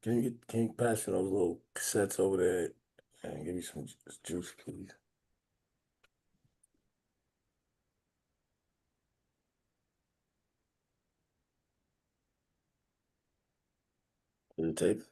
Can you pass me those little cassettes over there and give me some juice, please? The tape.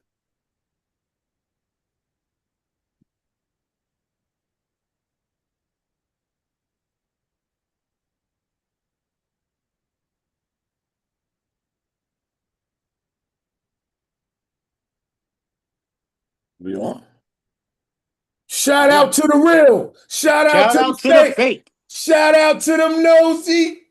We on? Shout Yeah. out to the real. Shout out Shout to the out to the fake. fake. Shout out to them nosy.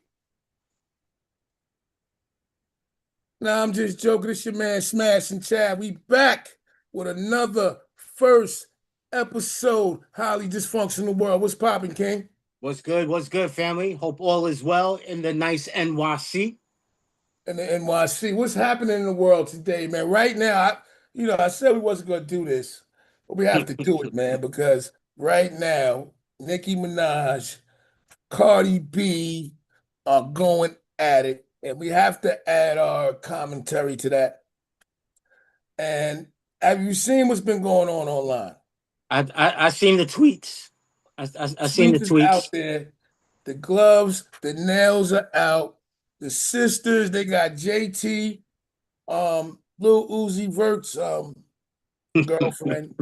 Nah, I'm just joking. It's your man Smash and Chad. We back with another first episode. Highly dysfunctional world. What's popping, King? What's good? What's good, family? Hope all is well in the nice NYC. In the NYC. What's happening in the world today, man? Right now, I said we wasn't gonna do this, but we have to do it, man, because right now, Nicki Minaj, Cardi B are going at it, and we have to add our commentary to that. And have you seen what's been going on online? I seen the tweets. I seen the Tweets is out tweets. there. The gloves, the nails are out. The sisters, they got JT, Lil Uzi Vert's girlfriend.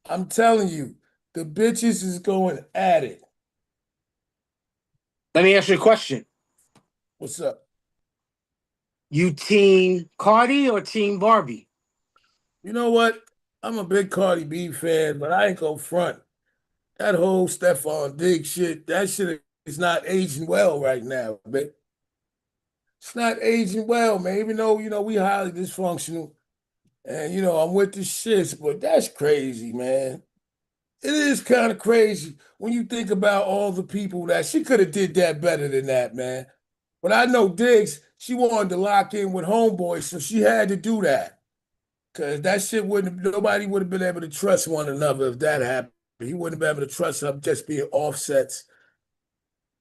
I'm telling you, the bitches is going at it. Let me ask you a question. What's up? You team Cardi or team Barbie? You know what? I'm a big Cardi B fan, but I ain't gonna front. That whole Stephon Diggs shit, that shit is not aging well right now, man. It's not aging well, man. Even though, we highly dysfunctional and, I'm with the shits, but that's crazy, man. It is kind of crazy when you think about all the people that she could have did that better than that, man. But I know Diggs, she wanted to lock in with Homeboy, so she had to do that. Cause that shit nobody would have been able to trust one another if that happened. He wouldn't have been able to trust them just being offsets,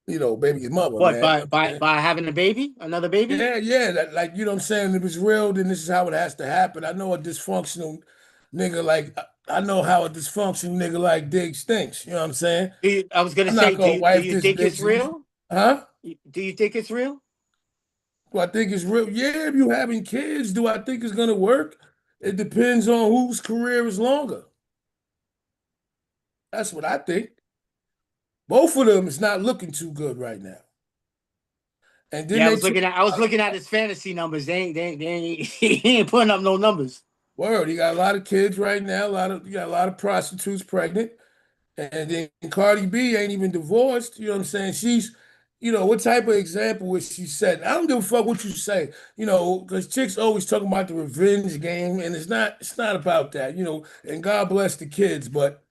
baby's mother, What man. by having a baby, another baby? Yeah, that, like, what I'm saying, if it's real, then this is how it has to happen. I know a dysfunctional nigga like I know how a dysfunctional nigga like Diggs thinks. You know what I'm saying? I was gonna I'm say, not do gonna you do wife you this think it's bitch. real? Huh? Do you think it's real? Do I think it's real? Yeah, if you having kids, do I think it's gonna work? It depends on whose career is longer. That's what I think. Both of them is not looking too good right now. And then Yeah, they took I was looking at his fantasy numbers. They ain't he ain't putting up no numbers. word. He got a lot of kids right now. You got a lot of prostitutes pregnant. And then Cardi B ain't even divorced. You know what I'm saying? What type of example is she setting? I don't give a fuck what you say, because chicks always talking about the revenge game, and it's not about that, and God bless the kids, but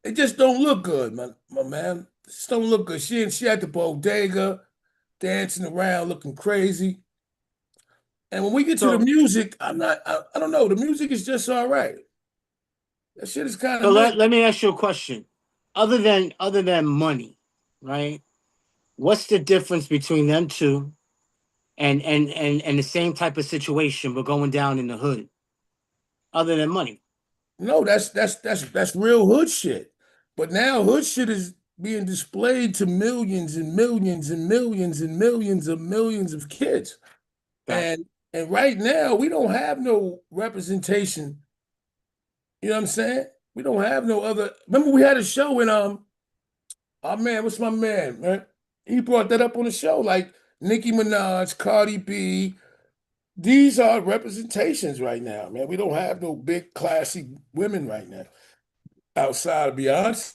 it just don't look good, my man. It just don't look good. She at the bodega dancing around looking crazy. And when we get to the So music, I don't know. The music is just all right. That shit is kind of so mid. let me ask you a question. Other than money, right? What's the difference between them two and the same type of situation but going down in the hood? Other than money. No, that's real hood shit. But now hood shit is being displayed to millions and millions and millions and millions of kids. Fact. And right now we don't have no representation. You know what I'm saying? We don't have no other. Remember we had a show in oh man, what's my man? He brought that up on the show. Like Nicki Minaj, Cardi B. These are representations right now, man. We don't have no big classy women right now outside of Beyonce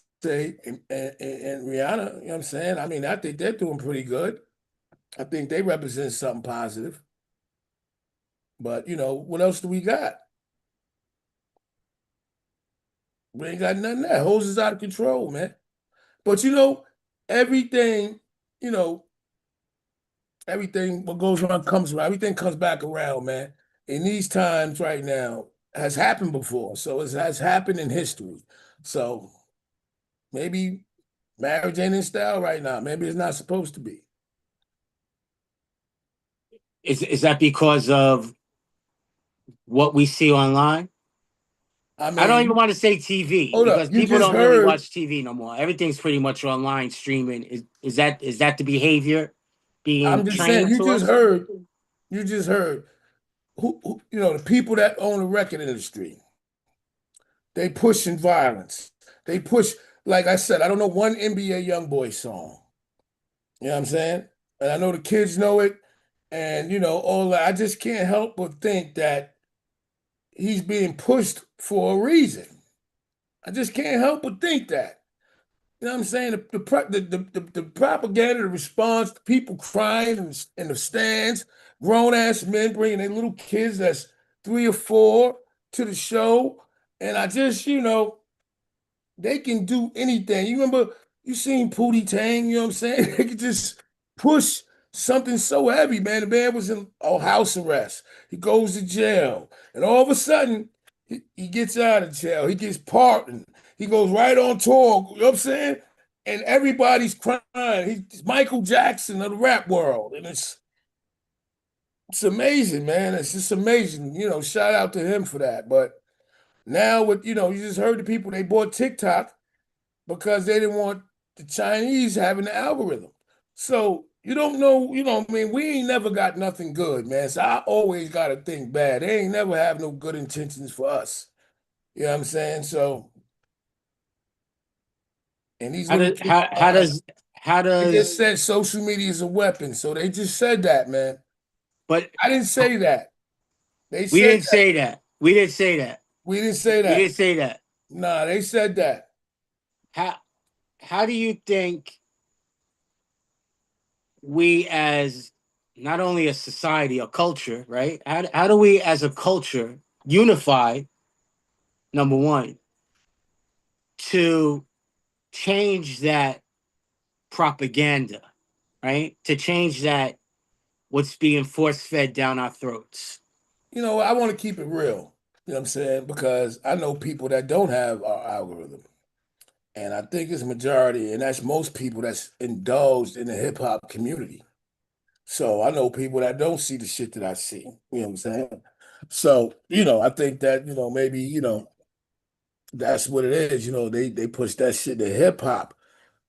and Rihanna. You know what I'm saying? I mean, I think they're doing pretty good. I think they represent something positive. But what else do we got? We ain't got nothing there. Hose is out of control, man. But everything, you know, everything what goes around comes around. Everything comes back around, man. In these times right now, has happened before. So it has happened in history. So maybe marriage ain't in style right now. Maybe it's not supposed to be. Is that because of what we see online. I I don't mean, even want to say TV hold up. because You people just don't really heard. watch TV no more. Everything's pretty much online streaming. Is that the behavior being I'm just saying. trained You to just us? heard. You just heard. Who the people that own the record industry. They pushing violence. They push. Like I said, I don't know one NBA YoungBoy song. You know what I'm saying? And I know the kids know it. And all that. I just can't help but think that he's being pushed for a reason. I just can't help but think that. You know what I'm saying? The propaganda, the response, the people crying in the stands, grown ass men bringing their little kids that's 3 or 4 to the show. And I just, they can do anything. You remember you seen Pootie Tang, you know what I'm saying? They could just push something so heavy, man. The man was in house arrest. He goes to jail. And all of a sudden, he gets out of jail. He gets pardoned. He goes right on tour. You know what I'm saying? And everybody's crying. He's Michael Jackson of the rap world. And it's amazing, man. It's just amazing. Shout out to him for that. But now you just heard the people, they bought TikTok because they didn't want the Chinese having the algorithm. So you don't know, I mean, we ain't never got nothing good, man. So I always got to think bad. They ain't never have no good intentions for us. You know what I'm saying? So, and these How little does kids, how they just does said social media is a weapon. So they just said that, man. but I didn't say that. They we said didn't that. say that. We didn't say that. We didn't say We that. didn't say that. Nah, they said that. How how do you think we as not only a society, a culture, right? How do we as a culture unify, number one, to change that propaganda, right? To change that what's being force fed down our throats. I want to keep it real. You know what I'm saying? Because I know people that don't have our algorithm. And I think it's a majority, and that's most people that's indulged in the hip hop community. So I know people that don't see the shit that I see. You know what I'm saying? So, I think that, maybe, that's what it is. They push that shit to hip hop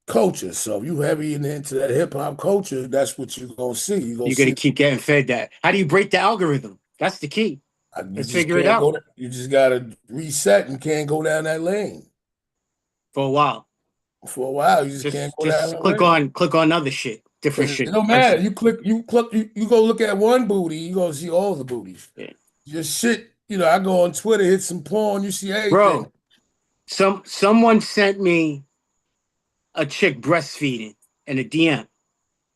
culture. So if you heavy into that hip hop culture, that's what you're gonna see. You're gonna You're gonna see keep getting fed that. How do you break the algorithm? That's the key. you Let's just figure it can't out go you just gotta reset and can't go down that lane. for a while. For a while, you just can't Just go down just that click lane. on click on other shit, different Because it shit. don't matter. You go look at one booty, you gonna see all the booties. Yeah. Just shit, I go on Twitter, hit some porn, you see everything. Bro, someone sent me a chick breastfeeding in a DM.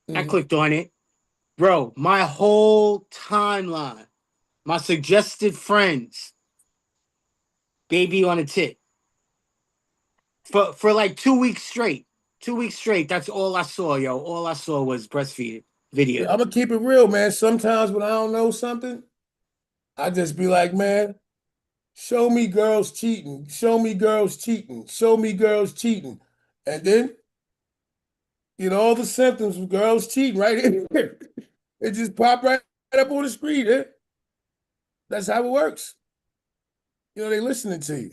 I Mhm. clicked on it. Bro, my whole timeline, my suggested friends, baby on a tit. For like 2 weeks straight. 2 weeks straight. That's all I saw, yo. All I saw was breastfeeding I'm videos. gonna keep it real, man. Sometimes when I don't know something, I just be like, man, show me girls cheating, show me girls cheating, show me girls cheating. And then, all the symptoms of girls cheating right here. It just pop right up on the screen. Eh? That's how it works. They listening to you.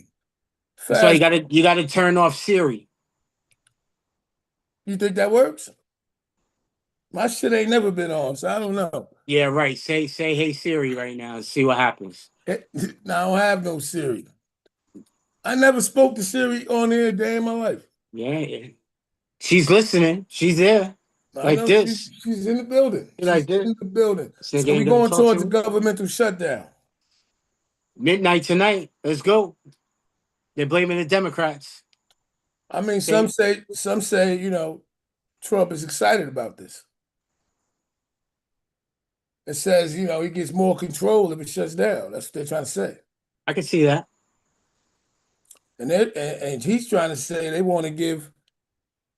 That's why you Fast. gotta turn off Siri. You think that works? My shit ain't never been on, so I don't know. Yeah, right. Say hey Siri right now and see what happens. Now, I don't have no Siri. I never spoke to Siri on here a day in my life. Yeah, yeah. She's listening. She's there. I Like know this. she's in the building. She's like She's this. in the building. This nigga So we ain't gonna going talk to towards a me. governmental shutdown. Midnight tonight. Let's go. They're blaming the Democrats. I mean, They some say, Trump is excited about this. It says, he gets more control if it shuts down. That's what they're trying to say. I can see that. And he's trying to say they want to give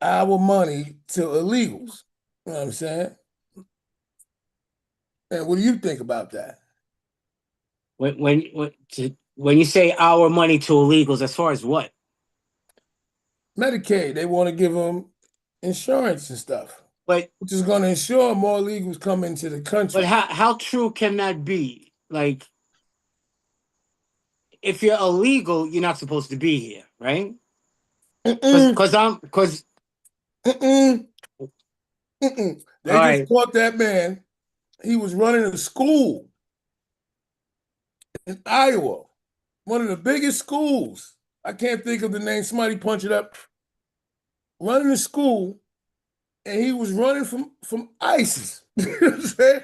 our money to illegals. You know what I'm saying? And what do you think about that? When you say our money to illegals, as far as what? Medicaid, they want to give them insurance and stuff, But which is going to ensure more illegals come into the but country. how true can that be? Like if you're illegal, you're not supposed to be here, right? Mm-mm, Because mm-mm, mm-mm. all They just right. caught that man. He was running a school in Iowa, one of the biggest schools. I can't think of the name. Somebody punch it up. Running a school, and he was running from ISIS. You know what I'm saying?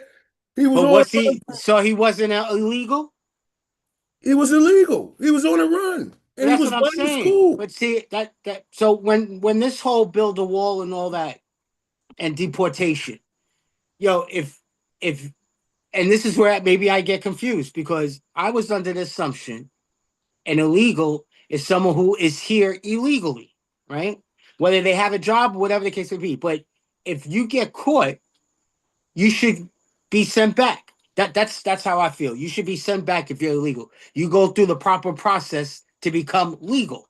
He was But on a was he? run. So he wasn't illegal. He was illegal. He was on a run, But and he that's was what I'm running the saying. school. But see that so when this whole build a wall and all that and deportation, if and this is where maybe I get confused because I was under the assumption an illegal is someone who is here illegally, right? Whether they have a job, whatever the case may be. But if you get caught, you should be sent back. That's how I feel. You should be sent back if you're illegal. You go through the proper process to become legal,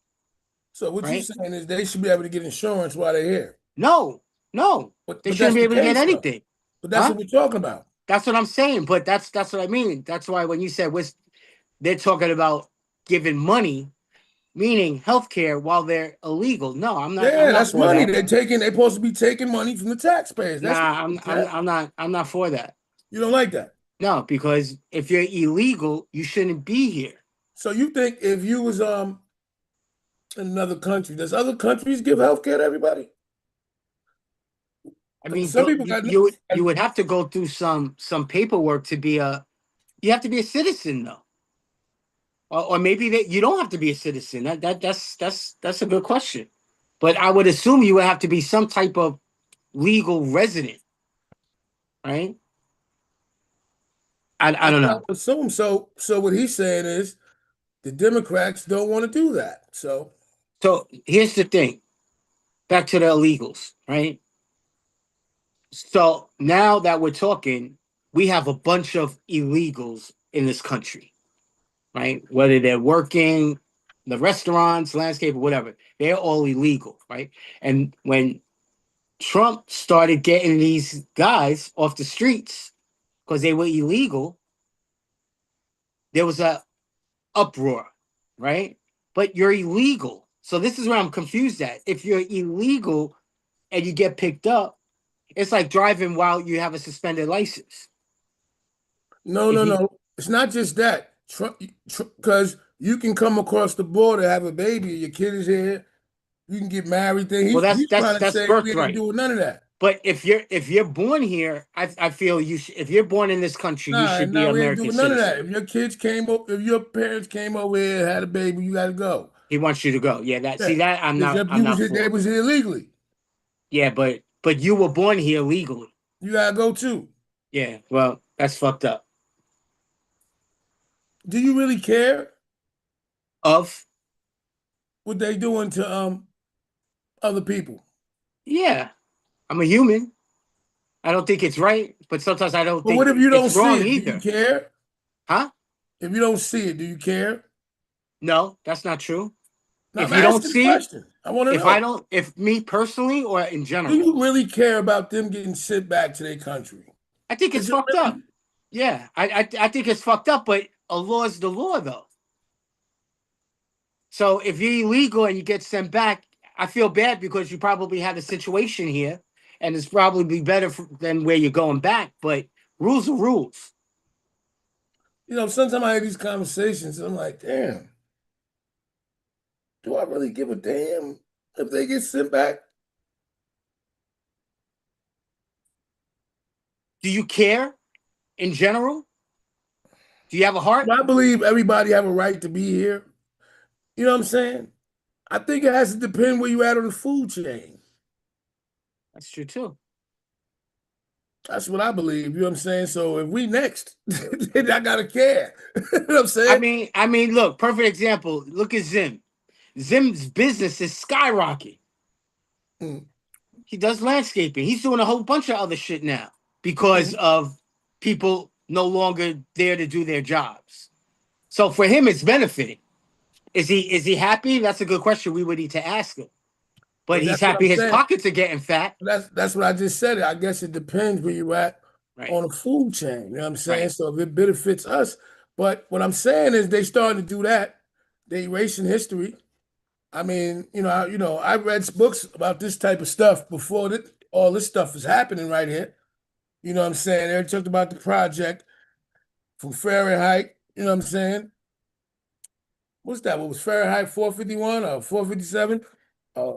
So what you right? saying is they should be able to get insurance while they're here. No, no, they But shouldn't that's be the able to get case though. anything, But that's huh? what we're talking about. That's what I'm saying. But that's what I mean. That's why when you said they're talking about giving money, meaning healthcare while they're illegal. No, I'm not. I'm Yeah, not that's for money. that. They're supposed to be taking money from the taxpayers. That's what Nah, I'm you I'm have. I'm not. I'm not for that. You don't like that. No, because if you're illegal, you shouldn't be here. So you think if you was in another country, does other countries give health care to everybody? I mean, Some people got you would have to go through some paperwork to be a. You have to be a citizen though, or maybe that you don't have to be a citizen. That's a good question, but I would assume you would have to be some type of legal resident, right? I that's don't what I know. would assume. So what he's saying is the Democrats don't want to do that. So So here's the thing. Back to the illegals, right? So now that we're talking, we have a bunch of illegals in this country, right? Whether they're working, the restaurants, landscape, or whatever, they're all illegal, right? And when Trump started getting these guys off the streets because they were illegal, there was a uproar, right? But you're illegal. So this is where I'm confused at. If you're illegal and you get picked up, it's like driving while you have a suspended license. no, If no, you no. It's not just that. Because you can come across the border, have a baby, your kid is here, you can get married. Then well, he's trying to that's say we ain't birthright. doing none of that. But if you're born here, I feel if you're born in this country, you Nah, should be nah, an we ain't American doing none of that. citizen. If your kids came up, if your parents came over here, had a baby, you got to go. He wants you to go. Yeah, that Yeah, see that because I'm you was not here, they for. was here illegally. Yeah, but you were born here legally. You gotta go too. Yeah, well, that's fucked up. Do you really care Of what they doing to other people? yeah, I'm a human. I don't think it's right, but sometimes I don't But what think if you don't it's see wrong it? Do you either. care? Huh? If you don't see it, do you care? No, that's not true. Now If I'm you don't asking a see it, question. I want to know. if me personally or in Do general, you really care about them getting sent back to their country? I think it's Is it fucked up. really? Yeah, I think it's fucked up, but a law is the law, though. So if you're illegal and you get sent back, I feel bad because you probably had a situation here, and it's probably better than where you're going back. But rules are rules. Sometimes I have these conversations and I'm like, damn, do I really give a damn if they get sent back? Do you care in general? Do you have a heart? I believe everybody have a right to be here. You know what I'm saying? I think it has to depend where you at on the food chain. That's true too. That's what I believe. You know what I'm saying? So if we next, then I gotta care. You know what I'm saying? Look, perfect example. Look at Zim. Zim's business is skyrocketing. Mm, He does landscaping. He's doing a whole bunch of other shit now because mm. of people no longer there to do their jobs. So for him, it's benefiting. Is he happy? That's a good question we would need to ask him. But But he's that's what happy I'm his saying. pockets are getting fat. That's what I just said. I guess it depends where you at Right, on the food chain. You know what I'm saying? right. So if it benefits us, But what I'm saying is they starting to do that. They erasing history. I mean, I read books about this type of stuff before that all this stuff is happening right here. You know what I'm saying? They talked about the project from Fahrenheit. You know what I'm saying? What's that? What was Fahrenheit 451 or 457? Uh,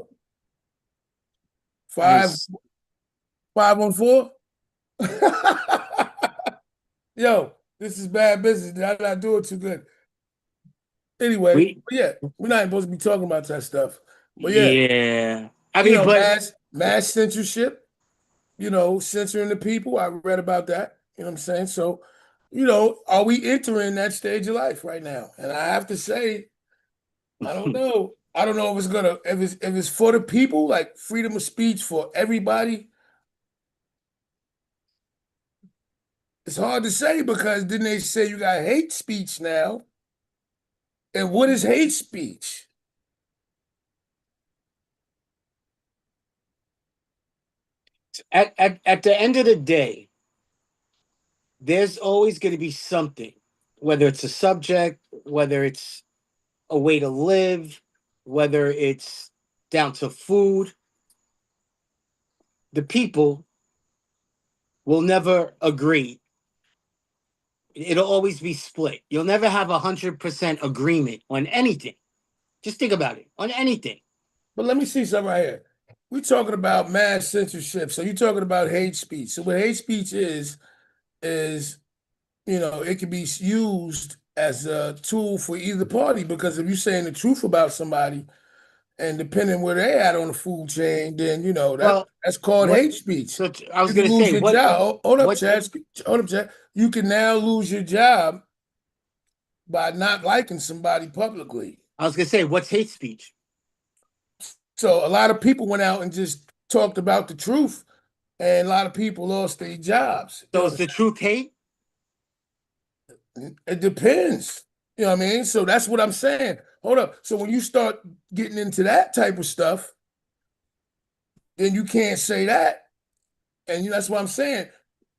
five As 514? Yo, this is bad business. I'm not doing too good. Anyway, we, but yeah, we're not supposed to be talking about that stuff. But yeah, yeah. I mean, but mass censorship, censoring the people. I read about that. You know what I'm saying? So, are we entering that stage of life right now? And I have to say, I don't know. I don't know if it's for the people, like freedom of speech for everybody. It's hard to say because then they say you got hate speech now. And what is hate speech? at the end of the day, there's always going to be something, whether it's a subject, whether it's a way to live, whether it's down to food. The people will never agree. It'll always be split. You'll never have 100% agreement on anything. Just think about it, on anything. But let me see something right here. We're talking about mass censorship. So you're talking about hate speech. So what hate speech is, it can be used as a tool for either party because if you're saying the truth about somebody and depending where they at on the food chain, then Well, that's called what? hate speech. So I was You can going to lose say, your job. Hold up, what? Chad. Hold up, Chad. You can now lose your job by not liking somebody publicly. I was going to say, what's hate speech? So a lot of people went out and just talked about the truth, and a lot of people lost their jobs. So is the truth hate? It depends. You know what I mean? So that's what I'm saying. Hold up. So when you start getting into that type of stuff, then you can't say that. And that's what I'm saying.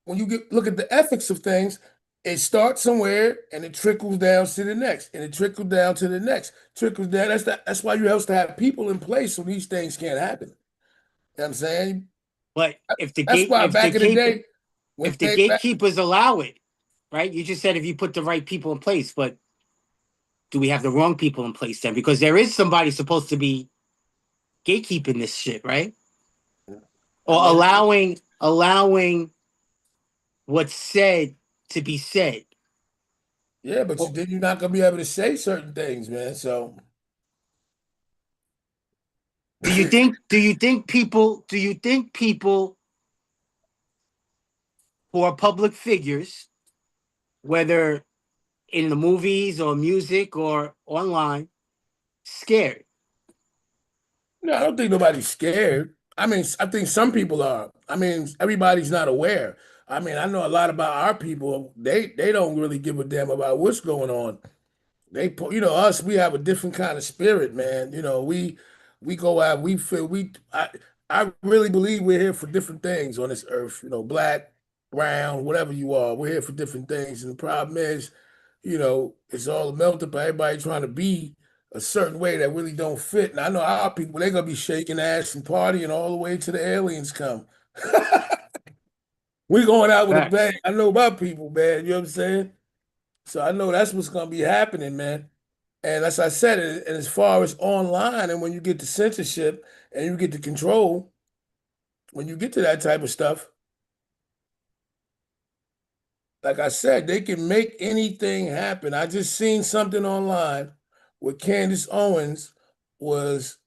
When you look at the ethics of things, it starts somewhere and it trickles down to the next, and it trickles down to the next, trickles down. That's why you have to have people in place so these things can't happen. You know what I'm saying? But That's why back in the day, when if the they back, gatekeepers allow it, right? You just said if you put the right people in place, but do we have the wrong people in place then? Because there is somebody supposed to be gatekeeping this shit, right? I Or mean, allowing what's said to be said. yeah, but Well, then you're not gonna be able to say certain things, man. So do you think people who are public figures, whether in the movies or music or online, scared? no, I don't think nobody's scared. I mean, I think some people are. I mean, everybody's not aware. I mean, I know a lot about our people. They don't really give a damn about what's going on. Us, we have a different kind of spirit, man. We go out, we feel I really believe we're here for different things on this earth. Black, brown, whatever you are, we're here for different things. And the problem is, it's all melted by everybody trying to be a certain way that really don't fit. And I know our people, they're gonna be shaking ass and partying all the way to the aliens come. We're going out with a bang. Facts. I know about people, man. You know what I'm saying? So I know that's what's gonna be happening, man. And as I said, and as far as online, and when you get to censorship and you get to control, when you get to that type of stuff, like I said, they can make anything happen. I just seen something online where Candace Owens was,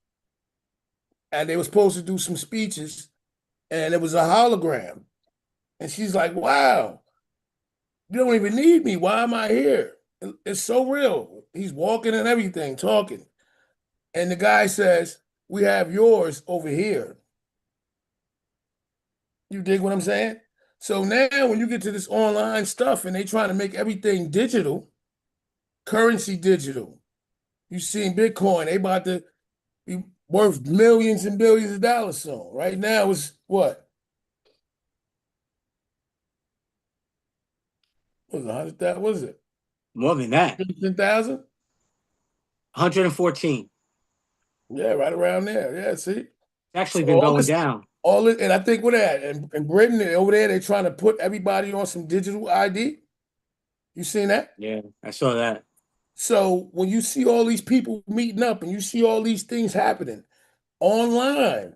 and they were supposed to do some speeches, and it was a hologram. And she's like, wow, you don't even need me. Why am I here? It's so real. He's walking and everything, talking. And the guy says, we have yours over here. You dig what I'm saying? So now when you get to this online stuff and they trying to make everything digital, currency digital, you seen Bitcoin, they about to be worth millions and billions of dollars soon. Right now it's what? Was it 100,000? What is it? More than that. 10,000? 114. Yeah, right around there. Yeah, see? It's actually So been going down. all this, and I think with that, in Britain, over there, they're trying to put everybody on some digital ID. You seen that? Yeah, I saw that. So when you see all these people meeting up and you see all these things happening online,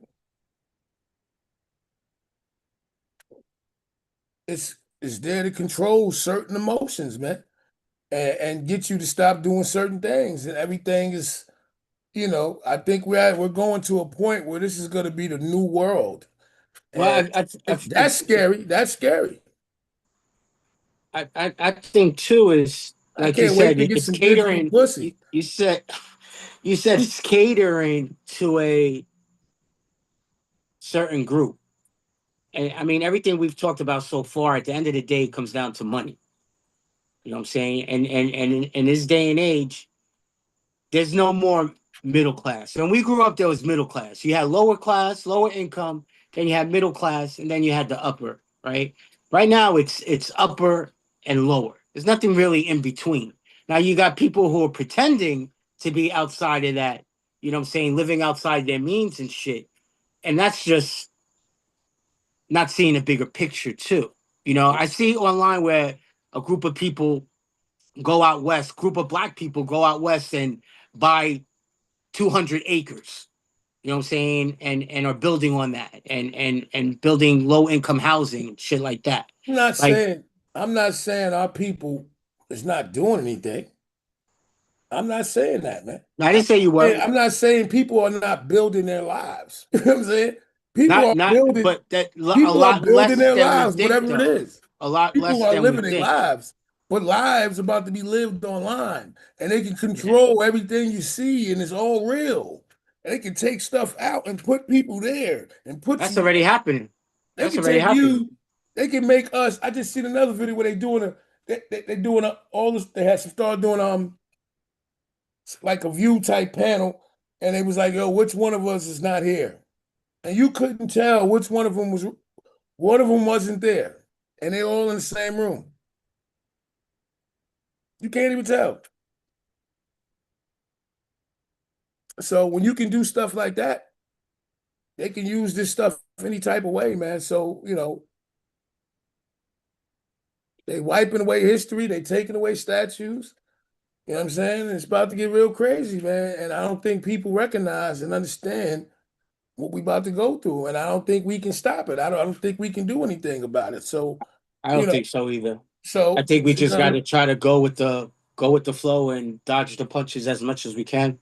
it's there to control certain emotions, man, and get you to stop doing certain things. And everything is, I think we're going to a point where this is going to be the new world, and Well, that's scary. That's scary. I think too is I like you can't wait said, to get it's some digital catering. pussy. You said it's catering to a certain group. And I mean, everything we've talked about so far, at the end of the day, comes down to money. You know what I'm saying? And in this day and age, there's no more middle class. When we grew up, there was middle class. You had lower class, lower income, then you had middle class, and then you had the upper, right? Right now it's upper and lower. There's nothing really in between. Now you got people who are pretending to be outside of that, you know what I'm saying, living outside their means and shit. And that's just not seeing a bigger picture too. You know, I see online where a group of people go out west, group of black people go out west and buy 200 acres. You know what I'm saying? And are building on that and building low income housing and shit like that. I'm not Like saying I'm not saying our people is not doing anything. I'm not saying that, man. I didn't say you were I'm not saying people are not building their lives. You know what I'm saying? People are not, building, but that a people are lot building less their than we lives, think whatever it though. is. A lot People less are than we living their think. lives, but lives about to be lived online, and they can Yeah, control everything you see, and it's all real. And they can take stuff out and put people there, and put that's you. already happening. They That's can already take happening. you. They can make us. I just seen another video where they doing all this. They had some started doing like a view type panel, and they was like, "Yo, which one of us is not here?" And you couldn't tell which one of them was. One of them wasn't there, and they all in the same room. You can't even tell. So when you can do stuff like that, they can use this stuff any type of way, man. So they wiping away history, they taking away statues. You know what I'm saying? It's about to get real crazy, man. And I don't think people recognize and understand what we about to go through. And I don't think we can stop it. I don't think we can do anything about it. So, I you don't know, think so either. I so think we we're just got gonna to try to go with the flow and dodge the punches as much as we can.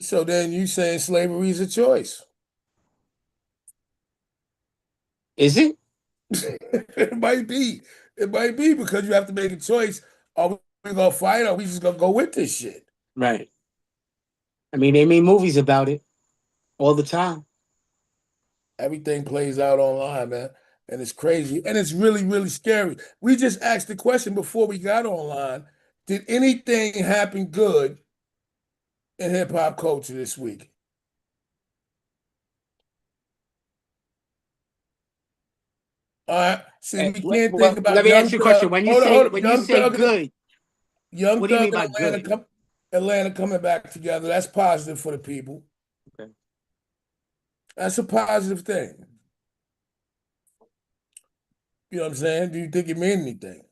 so then you saying slavery is a choice. Is it? It might be. It might be because you have to make a choice. Are we gonna fight or are we just gonna go with this shit? Right. I mean, they made movies about it all the time. Everything plays out online, man. And it's crazy. And it's really, really scary. We just asked the question before we got online. Did anything happen good in hip hop culture this week? All right. See, we can't think Well, let about me ask Young you a Thug. question. When you Hold on, say hold up. when you say good, Young what do you Thug mean and by good? Atlanta coming back together. That's positive for the people. Okay. That's a positive thing. You know what I'm saying? Do you think it mean anything?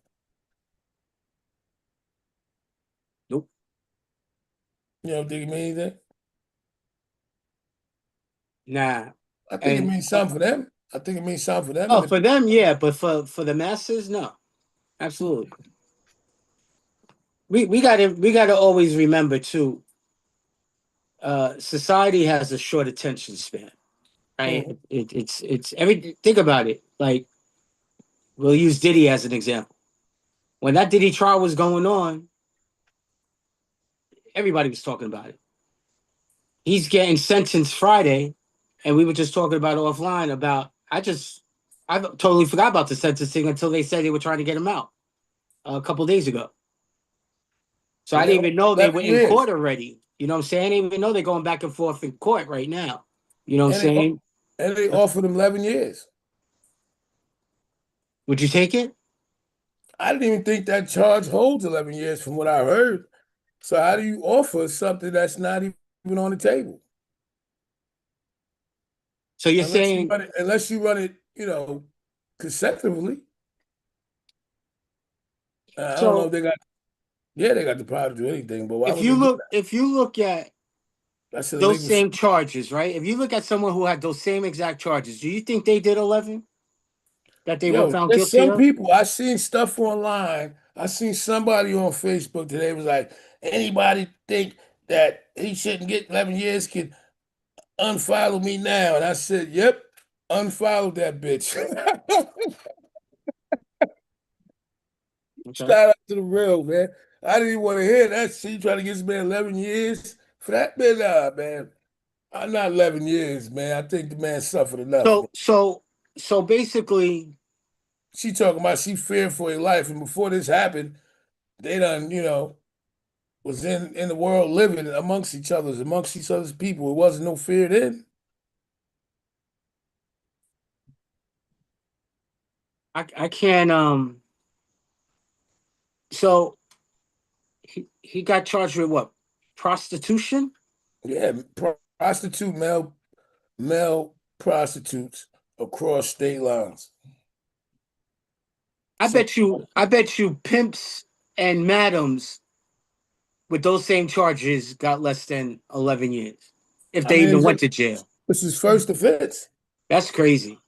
Nope. You don't think it mean anything? Nah. I think it And means something for them. I think it means something for them. oh, for them, yeah, but for the masses, no. Absolutely. We gotta always remember too. Society has a short attention span, right? Mhm. It's every think about it. Like we'll use Diddy as an example. When that Diddy trial was going on, everybody was talking about it. He's getting sentenced Friday, and we were just talking about offline about I totally forgot about the sentencing until they said they were trying to get him out a couple days ago. So I And they didn't even know they 11 were in years. court already. You know what I'm saying? I didn't even know they're going back and forth in court right now. You know what I'm And they saying? offered him 11 years. Would you take it? I didn't even think that charge holds 11 years from what I heard. So how do you offer something that's not even on the table? So you're saying Unless you run it, consecutively. I don't know if so they got the power to do anything, but why would they do that? if you look at That's those illegal. same charges, right? If you look at someone who had those same exact charges, do you think they did 11 that they were Yo, found there's guilty some of? people I seen stuff online. I seen somebody on Facebook today was like, anybody think that he shouldn't get 11 years can unfollow me now. And I said, yep, unfollow that bitch. Okay. Shout out to the real, man. I didn't even want to hear that shit. You trying to get this man 11 years for that man? Nah, man. I'm not 11 years, man. I think the man suffered enough, man. So so so basically, She talking about she feared for her life. And before this happened, they done, was in the world living amongst each other's people. It wasn't no fear then. I can't so he got charged with what? Prostitution? Yeah, prostitute male prostitutes across state lines. Sex I trafficking. bet you pimps and madams with those same charges got less than 11 years if I they mean, even went to jail. this is first offense. That's crazy.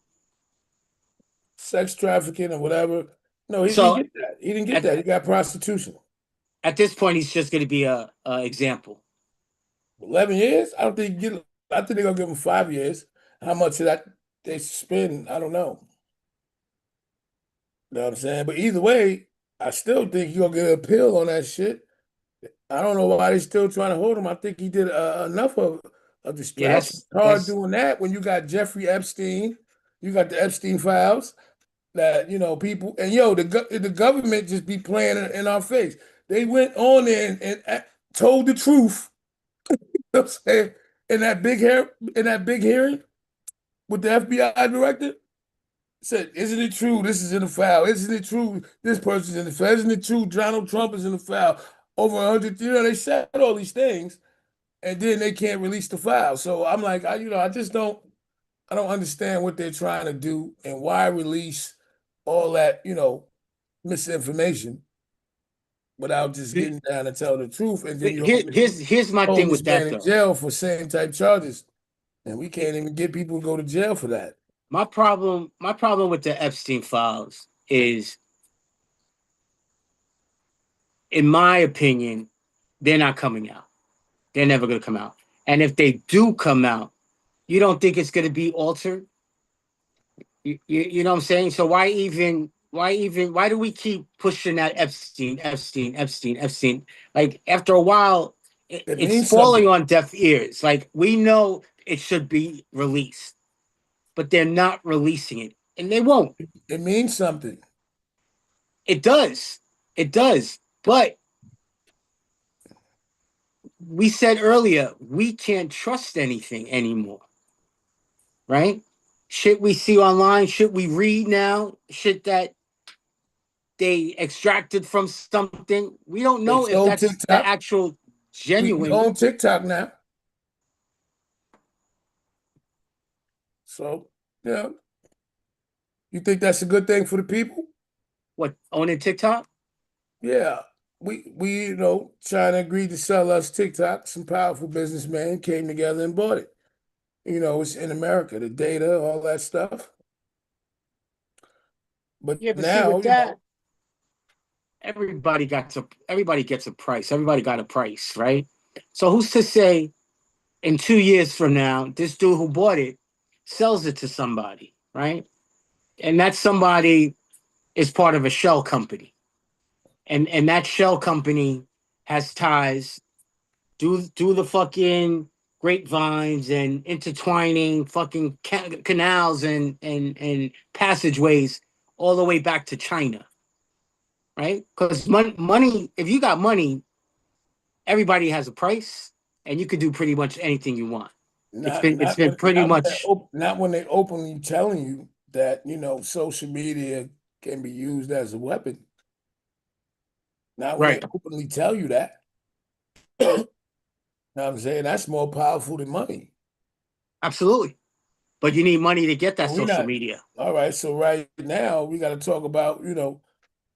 Sex trafficking or whatever. No, he didn't So get that. He didn't get at, that. He got prostitution. at this point, he's just going to be a example. 11 years? I don't think I think they're gonna give him 5 years. How much of that they spend, I don't know. You know what I'm saying? But either way, I still think you're gonna get an appeal on that shit. I don't know why they're still trying to hold him. I think he did enough of Yeah, distraction. It's hard doing that when you got Jeffrey Epstein, you got the Epstein files that people and the government just be playing in our face. They went on there and told the truth. You know what I'm saying in that big hearing with the FBI director said, "Isn't it true? This is in the file. Isn't it true? This person's in the file. Isn't it true? Donald Trump is in the file. Over 100. They said all these things, and then they can't release the file. So I'm like, I just don't. I don't understand what they're trying to do and why release all that, misinformation without just getting down and telling the truth. And then you Here's my hold thing this with that man in though. jail for same type charges, and we can't even get people to go to jail for that. My problem with the Epstein files is, in my opinion, they're not coming out. They're never going to come out. And if they do come out, you don't think it's going to be altered? You know what I'm saying? So why do we keep pushing that Epstein? Like after a while, It it's means falling something. on deaf ears. Like we know it should be released, but they're not releasing it, and they won't. It means something. It does, it does. But we said earlier we can't trust anything anymore, right? Shit we see online, shit we read now, shit that they extracted from something. We don't They know if sold that's the TikTok. actual We genuine. own TikTok now. So, yeah, you think that's a good thing for the people? What, owning TikTok? Yeah. We China agreed to sell us TikTok. Some powerful businessmen came together and bought it. It's in America, the data, all that stuff. But Yeah, but see, now, with that, everybody gets a price. Everybody got a price, right? So who's to say in 2 years from now, this dude who bought it sells it to somebody, right? And that somebody is part of a shell company, and that shell company has ties do the fucking grapevines and intertwining fucking canals and passageways all the way back to China, right? Because money, if you got money, everybody has a price, and you can do pretty much anything you want. It's been pretty much. not when they openly telling you that social media can be used as a weapon. Not when they Right. openly tell you that. Know what I'm saying? That's more powerful than money. Absolutely. But you need money to get that So we social not media. all right. So right now we got to talk about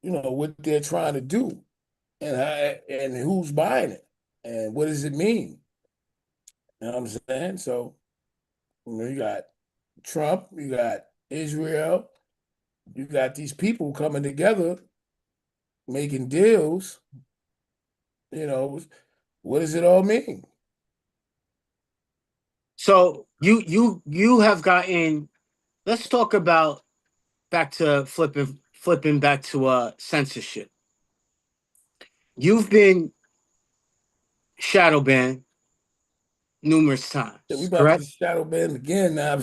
what they're trying to do and who's buying it and what does it mean. You know what I'm saying? So you got Trump, you got Israel, you got these people coming together making deals. You know, what does it all mean? So you have gotten. Let's talk about back to flipping back to censorship. You've been shadow banned numerous We times, about to correct? shadow ban again now.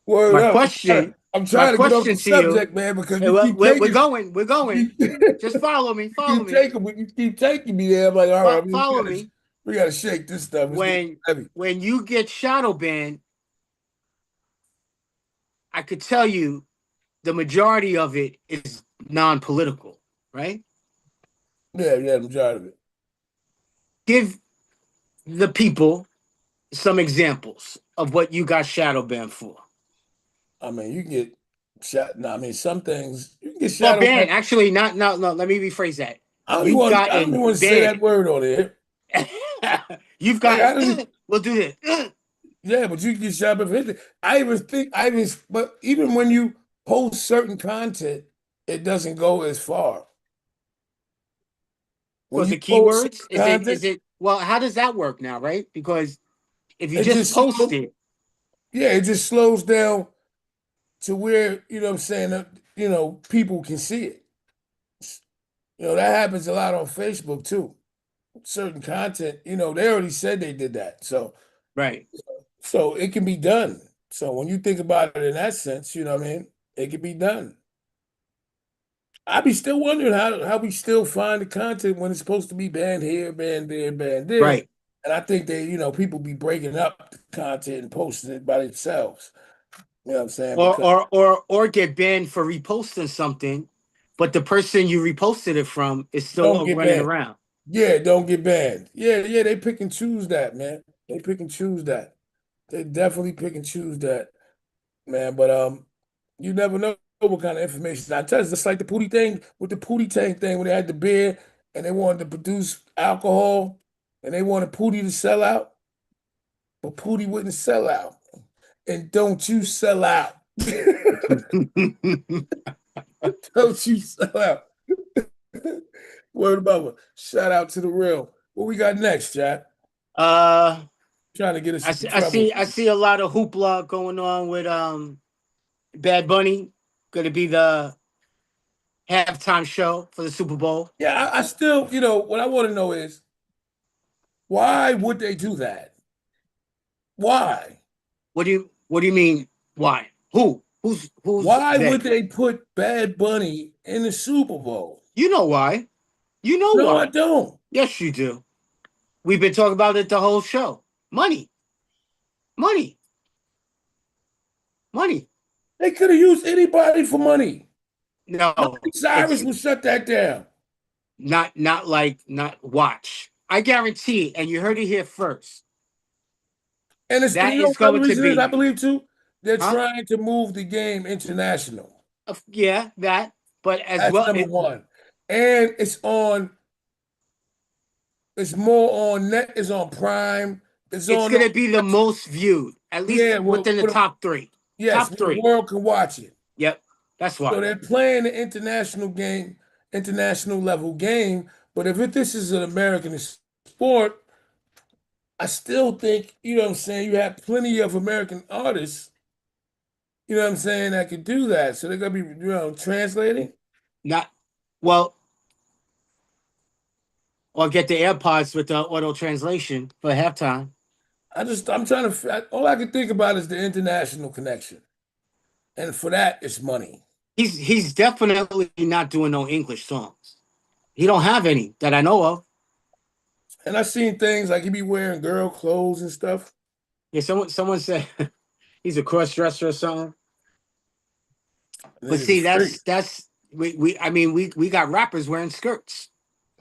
Word my up. question, I'm my trying to get off the question to you. subject, man, because you Well, keep we're taking going, we're going. you keep, Just follow me, you follow keep me, taking you keep taking me there. I'm like, all right, follow me. we gotta shake this stuff. It's getting When heavy. when you get shadow banned, I could tell you the majority of it is non-political, right? Yeah, yeah, I'm tired of it. Give the people some examples of what you got shadow banned for. I mean, you can get shot. No, I mean, some things you can get Well, shadow banned. banned, actually, not no, no. Let me rephrase that. You've I don't even gotten want to say that banned. word on there. You've Like gotten. I don't. We'll do this. Yeah, but you can get shot for anything. But even when you post certain content, it doesn't go as far. When Because you the post keywords, certain is content, it? Well, how does that work now, right? Because if you it just just post it, yeah, it just slows down to where, you know what I'm saying, people can see it. That happens a lot on Facebook too. Certain content, they already said they did that. right? So it can be done. So when you think about it in that sense, you know what I mean? It can be done. I be still wondering how we still find the content when it's supposed to be banned here, banned there, banned there. Right. And I think people be breaking up the content and posting it by themselves. You know what I'm saying? Because Or get banned for reposting something, but the person you reposted it from is still don't get running banned. around. Yeah, don't get banned. Yeah, yeah, they pick and choose that, man. They pick and choose that. They definitely pick and choose that, man. But you never know what kind of information. I tell you, it's just like the Pootie thing with the Pootie Tank thing when they had the beer and they wanted to produce alcohol and they wanted Pootie to sell out, but Pootie wouldn't sell out. And don't you sell out. Don't you sell out. Word about it. Shout out to the real. What we got next, Jack? uh, Trying to get us I in see, I trouble. see, I see a lot of hoopla going on with Bad Bunny. Going to be the halftime show for the Super Bowl. Yeah, I still, what I want to know is why would they do that? Why? What do you mean? Why? Who's Why would they? they put Bad Bunny in the Super Bowl? You know why? You know No, I why? don't. Yes, you do. We've been talking about it the whole show. Money, money, money. They could have used anybody for money. No, Miley it's Cyrus would shut that down. not watch. I guarantee, and you heard it here first. And That you know is what the other going to reason is, I be, believe too? They're huh? trying to move the game international. Yeah, that. But as That's well, number one. And it's more on net, it's on Prime, it's it's on going to be the most viewed, at least yeah, within the top three. yes, Top where the three. world can watch it. Yep, that's So why. they're playing the international game, international level game. But if this is an American sport, I still think, you know what I'm saying, you have plenty of American artists, you know what I'm saying, that can do that. So they're gonna be, translating. Not well, or get the AirPods with the auto translation for halftime. I'm trying to, all I can think about is the international connection. And for that, it's money. He's definitely not doing no English songs. He don't have any that I know of. And I seen things like he be wearing girl clothes and stuff. Yeah, someone said he's a cross dresser or something. And But niggas is see, freak. that's I mean, we got rappers wearing skirts.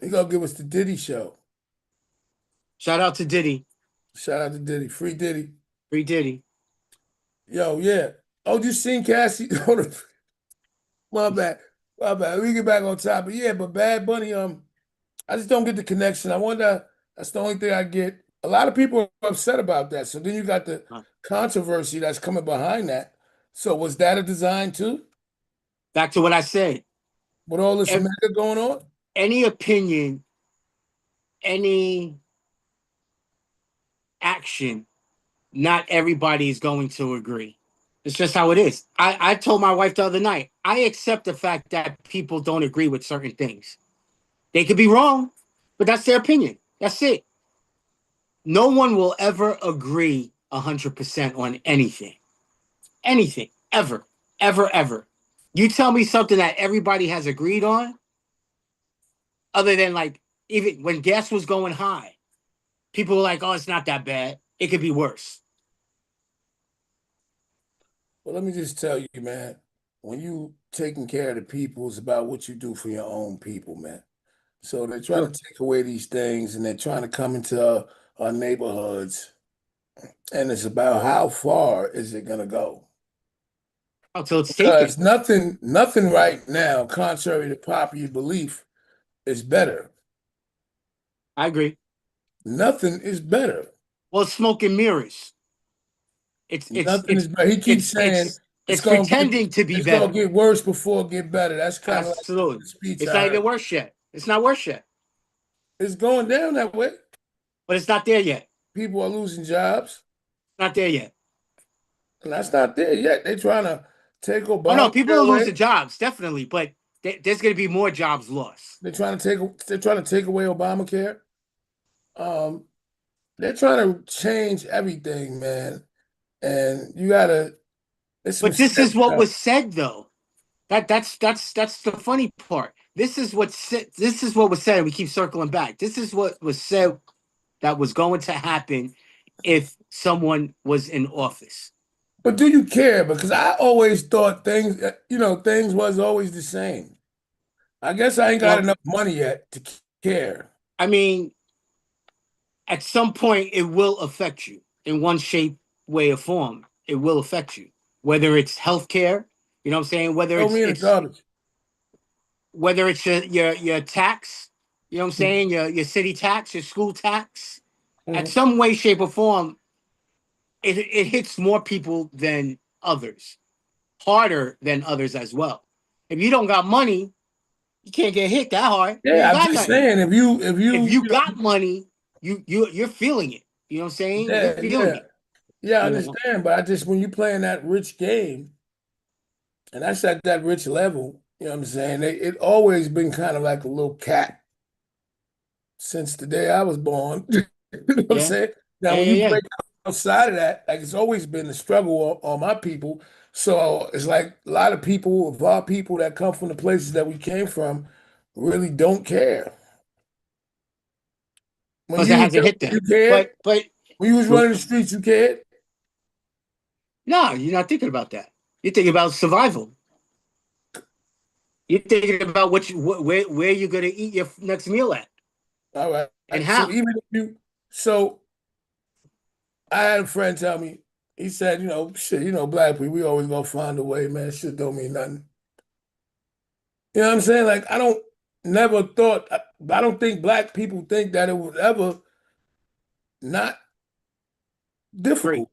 He gonna give us the Diddy show. Shout out to Diddy, Shout out to Diddy, free Diddy. free Diddy. Yo, yeah. Oh, you seen Cassie? My bad, my bad. We get back on topic. Yeah, but Bad Bunny, I just don't get the connection. I wonder. That's the only thing I get. A lot of people are upset about that. So then you got the controversy that's coming behind that. So was that a design too? Back to what I said. With all this mega going on? Any opinion, any action, not everybody is going to agree. It's just how it is. I told my wife the other night, I accept the fact that people don't agree with certain things. They could be wrong, but that's their opinion. That's it. No one will ever agree 100% on anything. Anything. Ever. Ever, ever. You tell me something that everybody has agreed on, other than like, even when gas was going high, people were like, oh, it's not that bad. It could be worse. Well, let me just tell you, man, when you taking care of the people, it's about what you do for your own people, man. So they're trying Sure. to take away these things and they're trying to come into our neighborhoods. And it's about how far is it gonna go? Until it's Because taken. nothing right now, contrary to popular belief, is better. I agree. Nothing is better. Well, smoke and mirrors. It's it's Nothing it's is better. He keeps it's saying it's it's pretending to be it's gonna better. get worse before it get better. That's kind of like Absolutely. the speech It's I not heard. even worse yet. It's not worse yet. It's going down that way. But it's not there yet. People are losing jobs, Not there yet. and that's not there yet. They're trying to take Oh no, people Obamacare are away. losing jobs, definitely, but there's going to be more jobs lost. They're trying to take away Obamacare. Um, they're trying to change everything, man. And you gotta it's some But this scary is what stuff. was said, though. That's the funny part. This is what said. This is what was said. We keep circling back. This is what was said that was going to happen if someone was in office. But do you care? Because I always thought things was always the same. I guess I ain't got Well, enough money yet to care. I mean, at some point, it will affect you in one shape, way, or form. It will affect you, whether it's healthcare. You know what I'm saying? Whether Throw it's me in the it's garbage. whether it's your tax. You know what I'm saying? Your city tax, your school tax. At Mhm. some way, shape, or form, it hits more people than others, harder than others as well. If you don't got money, you can't get hit that hard. You Yeah, ain't I'm got just nothing. saying If you got money, you're feeling it. You know what I'm saying? You're yeah, feeling yeah. it. Yeah, I You know. understand, but I just when you playing that rich game, and that's at that rich level, you know what I'm saying? It always been kind of like a little cat since the day I was born. You know what I'm Yeah. saying? Now, Yeah. when Yeah. you Yeah. break outside of that, like it's always been a struggle on my people. So it's like a lot of people, of our people that come from the places that we came from, really don't care. When Because it you was hasn't young, hit you them. cared. But When you was true. running the streets, you cared. No, you're not thinking about that. You're thinking about survival. You're thinking about where you're gonna eat your next meal at All right. and So how. even if you, so I had a friend tell me, he said, shit, black people, we always gonna find a way, man. Shit don't mean nothing. You know what I'm saying? Like I don't never thought I don't think black people think that it was ever not Great. difficult.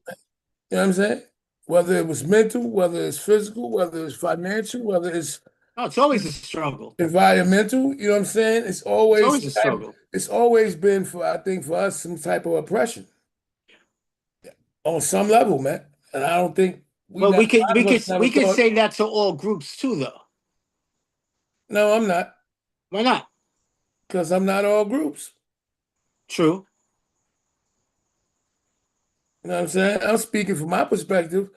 You know what I'm saying? Whether it was mental, whether it's physical, whether it's financial, whether it's No, it's always a struggle. environmental, you know what I'm saying? It's always a struggle. It's always been for I think for us some type of oppression on some level, man. And I don't think Well, a lot of us never we could thought, say that to all groups too, though. no, I'm not, Why not? because I'm not all groups. True. You know what I'm saying? I'm speaking from my perspective.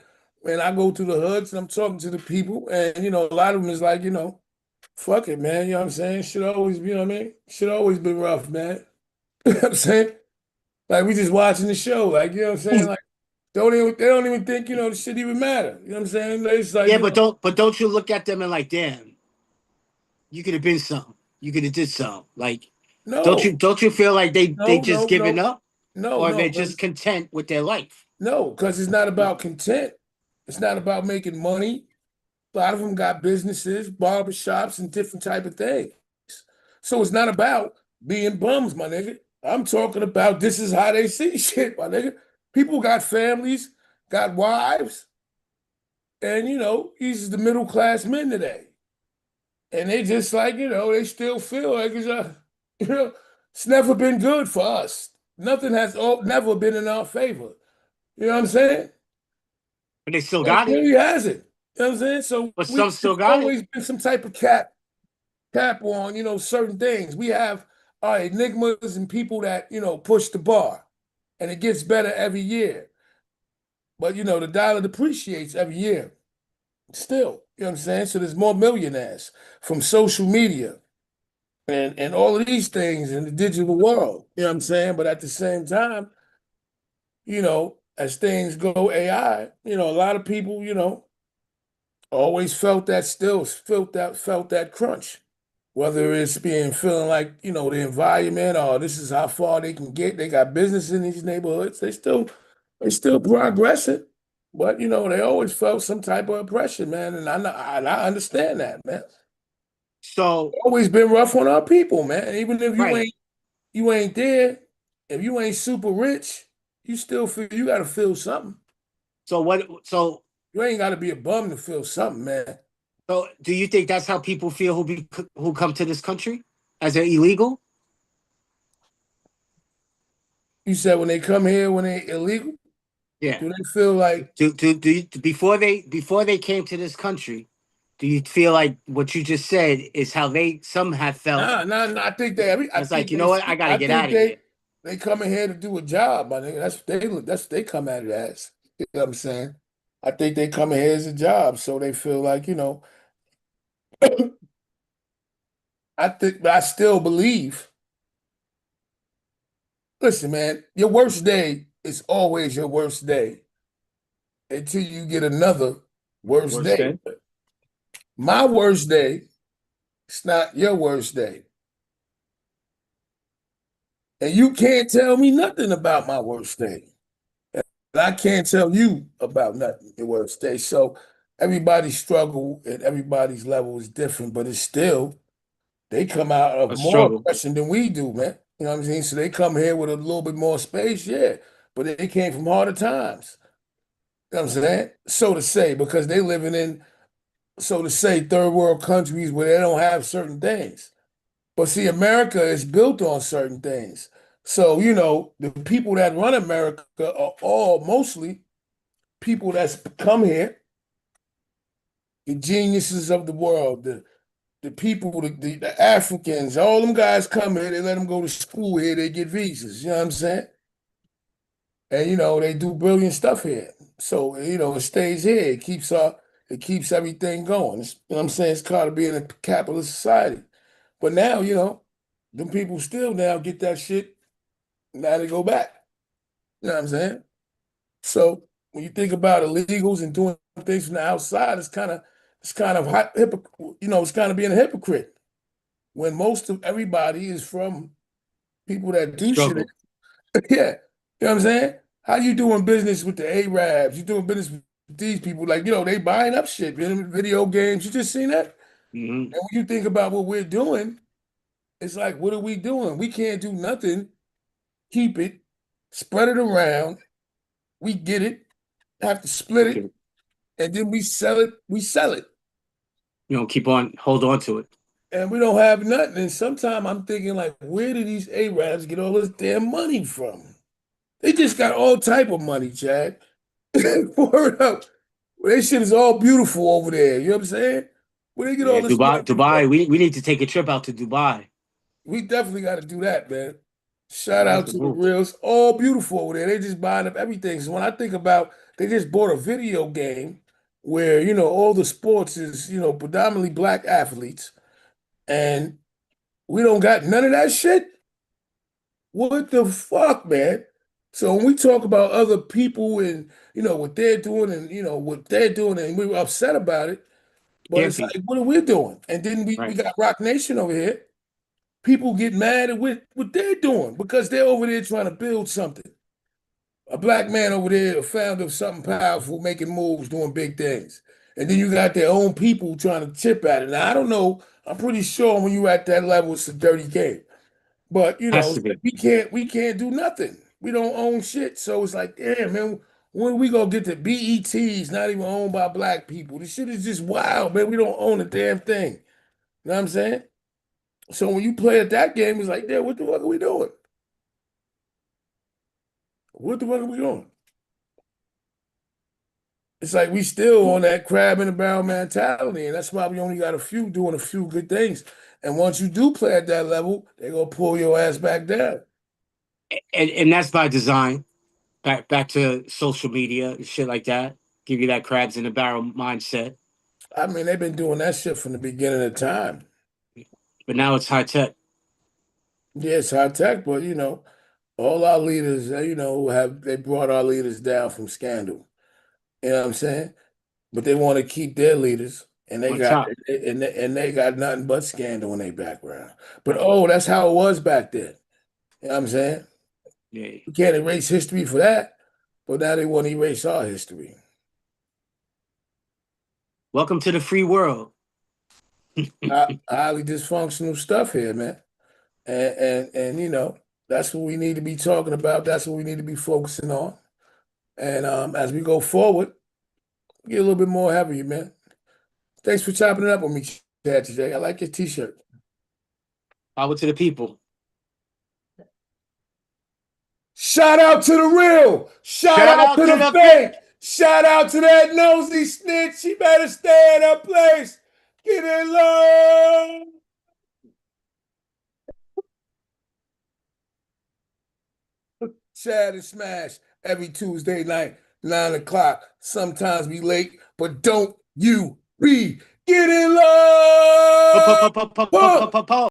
And I go to the hoods and I'm talking to the people, and a lot of them is like, fuck it, man. You know what I'm saying? Should always, you know what I mean? Should always been rough, man. You know what I'm saying? Like we just watching the show, like, you know what I'm saying? Like they don't even think, the shit even matter. You know what I'm saying? They just like, Yeah, but don't you look at them and like, damn. You could have been something. You could have did something. Like, No, don't you feel like they no, just no, giving no, up, no, or they're no, just 'cause- content with their life? no, because it's not about content. It's not about making money. A lot of them got businesses, barbershops, and different type of things. So it's not about being bums, my nigga. I'm talking about this is how they see shit, my nigga. People got families, got wives, and these are the middle class men today. And they just like, they still feel like you know, it's never been good for us. Nothing has never been in our favor. You know what I'm saying? But they still It got it. really hasn't. You know what I'm saying? So But we some still there's got it. always been some type of cap on, certain things. We have our enigmas and people that, push the bar. And it gets better every year. But the dollar depreciates every year. Still. You know what I'm saying? So there's more millionaires from social media and all of these things in the digital world. You know what I'm saying? But at the same time, as things go AI, a lot of people, always felt that crunch. Whether it's being feeling like, the environment or this is how far they can get. They got business in these neighborhoods. They still progressing. But they always felt some type of oppression, man. And I understand that, man. So Always been rough on our people, man. Even if you right. ain't you ain't there, if you ain't super rich, you still feel you gotta feel something. So what? You ain't gotta be a bum to feel something, man. So do you think that's how people feel who come to this country as they're illegal? You said when they come here when they illegal, Yeah. do they feel like Do you, before they came to this country, do you feel like what you just said is how they some have felt? nah, nah, nah, I think they I It's like, think you they know what, I got to I get think out of here. they coming here to do a job, my nigga. That's what they come at it as. You know what I'm saying? I think they coming here as a job, so they feel like, but I still believe. Listen, man, your worst day is always your worst day until you get another worst Worst day. day. My worst day, it's not your worst day. And you can't tell me nothing about my worst day. And I can't tell you about nothing your worst day. So everybody's struggle and everybody's level is different, but it's still, they come out of A more struggle. oppression than we do, man. You know what I'm saying? So they come here with a little bit more space, yeah. But they came from harder times. You know what I'm saying? So to say, because they living in, so to say, third world countries where they don't have certain things. But see, America is built on certain things. So, the people that run America are all mostly people that's come here, the geniuses of the world, the people, the Africans, all them guys come here, they let them go to school here, they get visas. You know what I'm saying? And they do brilliant stuff here. So, it stays here. It keeps everything going. You know what I'm saying? It's called to be in a capitalist society. But now, them people still now get that shit. Now they go back. You know what I'm saying? So when you think about illegals and doing things from the outside, it's kind of it's kind of being a hypocrite when most of everybody is from people that do shit. Struggle. Yeah. You know what I'm saying? How you doing business with the Arabs? You doing business with these people? Like, they buying up shit, video games. You just seen that? Hmm. And when you think about what we're doing, it's like, what are we doing? We can't do nothing. Keep it, spread it around. We get it, have to split it, Okay. and then we sell it. We sell it. Keep on, hold on to it. And we don't have nothing. And sometimes I'm thinking, like, where do these Arabs get all this damn money from? They just got all type of money, Chad. Word up. Well, that shit is all beautiful over there. You know what I'm saying? Where they get all Yeah, this money from? Dubai. We need to take a trip out to Dubai. We definitely got to do that, man. Shout That's out the to the move. reals. All beautiful over there. They just buying up everything. So when I think about, they just bought a video game where, all the sports is, predominantly black athletes, and we don't got none of that shit. What the fuck, man? So when we talk about other people and what they're doing and what they're doing and we're upset about it, But Can't it's be. like, what are we doing? And then we Right. got Rock Nation over here. People get mad at what they're doing because they're over there trying to build something. A black man over there, a founder of something powerful, making moves, doing big things. And then you got their own people trying to chip at it. Now, I don't know. I'm pretty sure when you're at that level, it's a dirty game. But Has to be. we can't do nothing. We don't own shit. So it's like, damn, man, when we gonna get to BET's not even owned by black people? This shit is just wild, man. We don't own a damn thing. You know what I'm saying? So when you play at that game, it's like, damn, what the fuck are we doing? What the fuck are we doing? It's like we still on that crab in the barrel mentality, and that's why we only got a few doing a few good things. And once you do play at that level, they're gonna pull your ass back down. And that's by design. Back to social media and shit like that. Give you that crabs in the barrel mindset. I mean, they've been doing that shit from the beginning of time. But now it's high tech. Yeah, it's high tech, but all our leaders, have they brought our leaders down from scandal. You know what I'm saying? But they want to keep their leaders, and they On got top. and they got nothing but scandal in their background. But oh, that's how it was back then. You know what I'm saying? Yeah. We can't erase history for that, but now they want to erase our history. Welcome to the free world. Highly dysfunctional stuff here, man. And that's what we need to be talking about. That's what we need to be focusing on. And as we go forward, get a little bit more heavier, man. Thanks for chopping it up with me, Chad, today. I like your t-shirt. Power to the people. Shout out to the real. Shout Shout out out to to the the fake. Shout out to that nosy snitch. She better stay in her place. Get it low. Chad and Smash every Tuesday night, 9 o'clock. Sometimes we late, but don't you be. Get it low.